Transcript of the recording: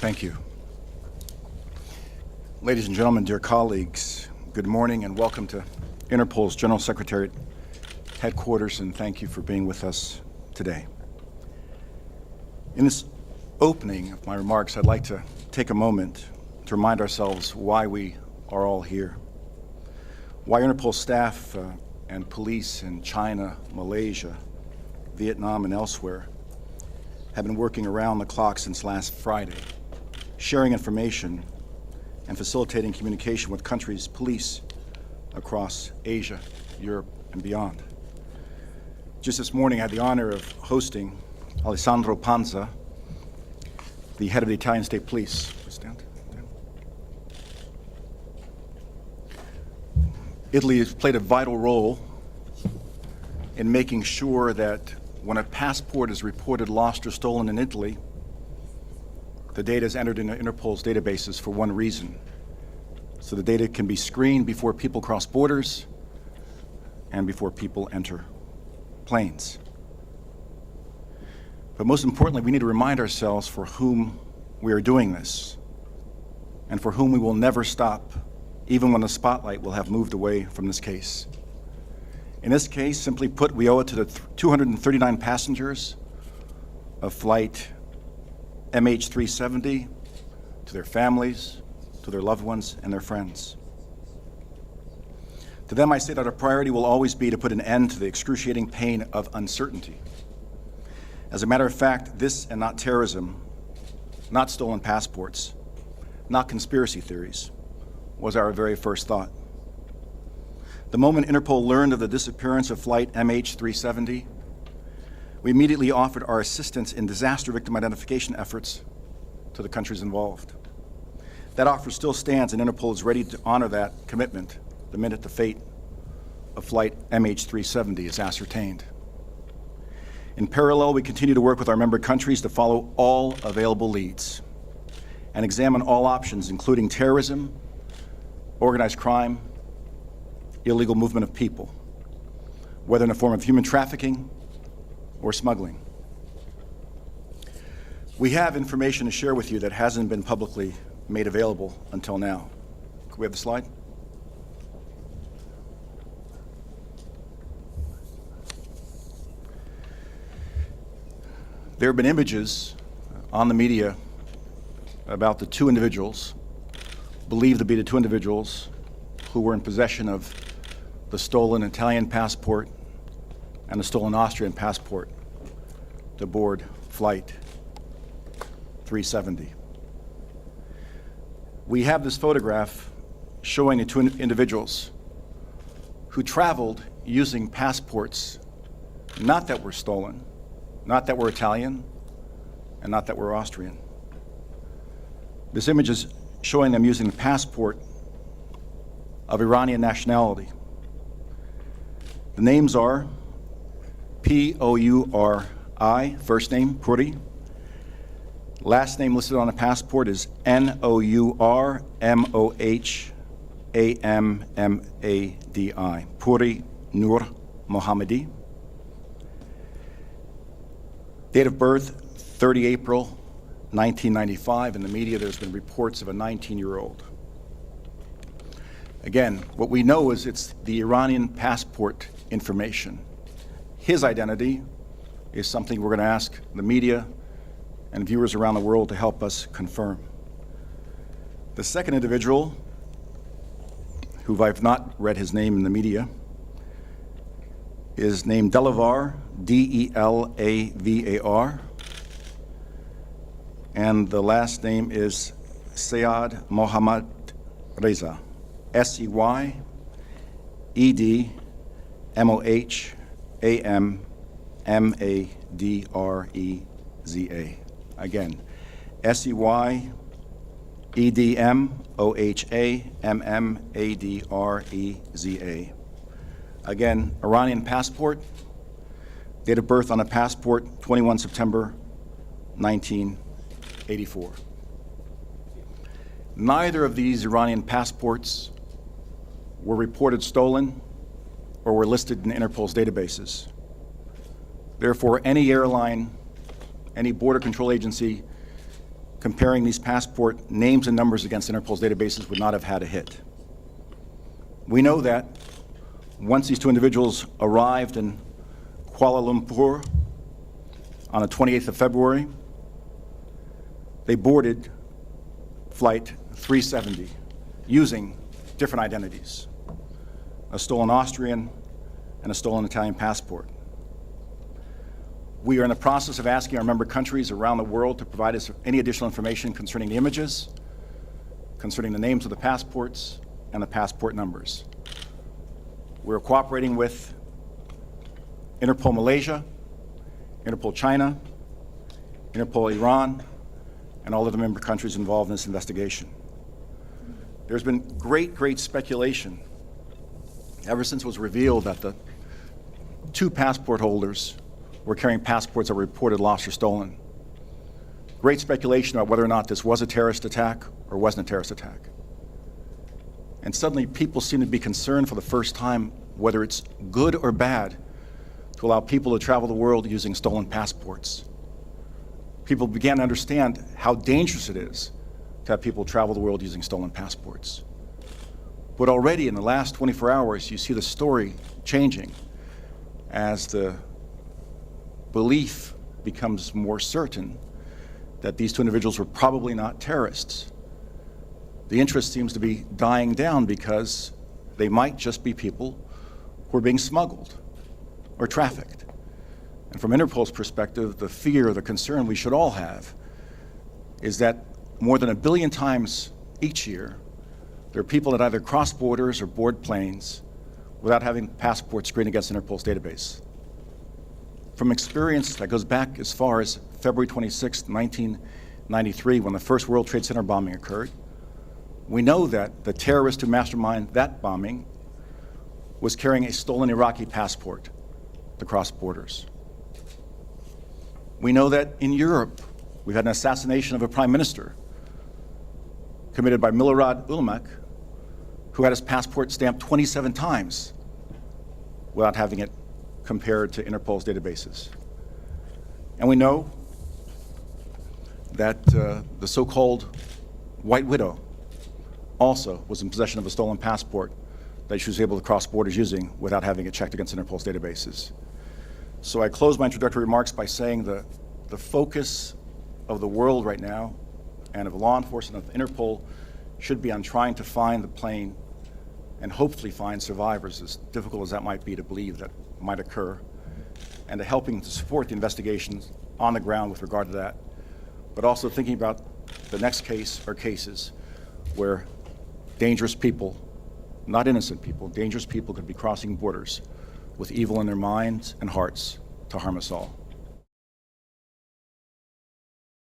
Thank you. Ladies and gentlemen, dear colleagues, good morning and welcome to Interpol's General Secretariat headquarters, and thank you for being with us today. In this opening of my remarks, I'd like to take a moment to remind ourselves why we are all here, why Interpol staff and police in China, Malaysia, Vietnam, and elsewhere have been working around the clock since last Friday, sharing information and facilitating communication with countries' police across Asia, Europe, and beyond. Just this morning, I had the honor of hosting Alessandro Panza, the head of the Italian State Police. Stand. Italy has played a vital role in making sure that when a passport is reported lost or stolen in Italy, the data is entered into Interpol's databases for one reason: so the data can be screened before people cross borders and before people enter planes. But most importantly, we need to remind ourselves for whom we are doing this and for whom we will never stop, even when the spotlight will have moved away from this case. In this case, simply put, we owe it to the 239 passengers of flight MH370, to their families, to their loved ones, and their friends. To them, I say that our priority will always be to put an end to the excruciating pain of uncertainty. As a matter of fact, this and not terrorism, not stolen passports, not conspiracy theories, was our very first thought. The moment Interpol learned of the disappearance of flight MH370, we immediately offered our assistance in disaster victim identification efforts to the countries involved. That offer still stands, and Interpol is ready to honor that commitment the minute the fate of flight MH370 is ascertained. In parallel, we continue to work with our member countries to follow all available leads and examine all options, including terrorism, organized crime, illegal movement of people, whether in the form of human trafficking or smuggling. We have information to share with you that hasn't been publicly made available until now. Could we have the slide? There have been images on the media about the two individuals, believed to be the two individuals who were in possession of the stolen Italian passport and the stolen Austrian passport to board flight 370. We have this photograph showing the two individuals who traveled using passports not that were stolen, not that were Italian, and not that were Austrian. This image is showing them using the passport of Iranian nationality. The names are P-O-U-R-I, first name, Puri. Last name listed on the passport is N-O-U-R-M-O-H-A-M-M-A-D-I, Puri Nur Mohammadi. Date of birth, 30 April 1995. In the media, there's been reports of a 19-year-old. Again, what we know is it's the Iranian passport information. His identity is something we're going to ask the media and viewers around the world to help us confirm. The second individual, who I've not read his name in the media, is named Delavar, D-E-L-A-V-A-R, and the last name is Sayed Mohammad Reza, S-E-Y-E-D-M-O-H-A-M-M-A-D-R-E-Z-A. Again, S-E-Y-E-D-M-O-H-A-M-M-A-D-R-E-Z-A. Again, Iranian passport, date of birth on the passport, 21 September 1984. Neither of these Iranian passports were reported stolen or were listed in Interpol's databases. Therefore, any airline, any border control agency comparing these passport names and numbers against Interpol's databases would not have had a hit. We know that once these two individuals arrived in Kuala Lumpur on the 28th of February, they boarded flight 370 using different identities, a stolen Austrian and a stolen Italian passport. We are in the process of asking our member countries around the world to provide us any additional information concerning the images, concerning the names of the passports, and the passport numbers. We're cooperating with Interpol Malaysia, Interpol China, Interpol Iran, and all of the member countries involved in this investigation. There's been great speculation ever since it was revealed that the two passport holders were carrying passports that were reported lost or stolen. Great speculation about whether or not this was a terrorist attack or wasn't a terrorist attack. And suddenly people seem to be concerned for the first time whether it's good or bad to allow people to travel the world using stolen passports. People began to understand how dangerous it is to have people travel the world using stolen passports. But already in the last 24 hours, you see the story changing as the belief becomes more certain that these two individuals were probably not terrorists. The interest seems to be dying down because they might just be people who are being smuggled or trafficked. And from Interpol's perspective, the fear, the concern we should all have is that more than 1 billion times each year, there are people that either cross borders or board planes without having passports screened against Interpol's database. From experience that goes back as far as February 26, 1993, when the first World Trade Center bombing occurred, we know that the terrorist who masterminded that bombing was carrying a stolen Iraqi passport to cross borders. We know that in Europe, we've had an assassination of a prime minister committed by Milorad Ulmak, who had his passport stamped 27 times without having it compared to Interpol's databases. And we know that the so-called White Widow also was in possession of a stolen passport that she was able to cross borders using without having it checked against Interpol's databases. So I close my introductory remarks by saying the focus of the world right now and of law enforcement, of Interpol, should be on trying to find the plane and hopefully find survivors, as difficult as that might be to believe that might occur, and to helping to support the investigations on the ground with regard to that, but also thinking about the next case or cases where dangerous people, not innocent people, dangerous people could be crossing borders with evil in their minds and hearts to harm us all.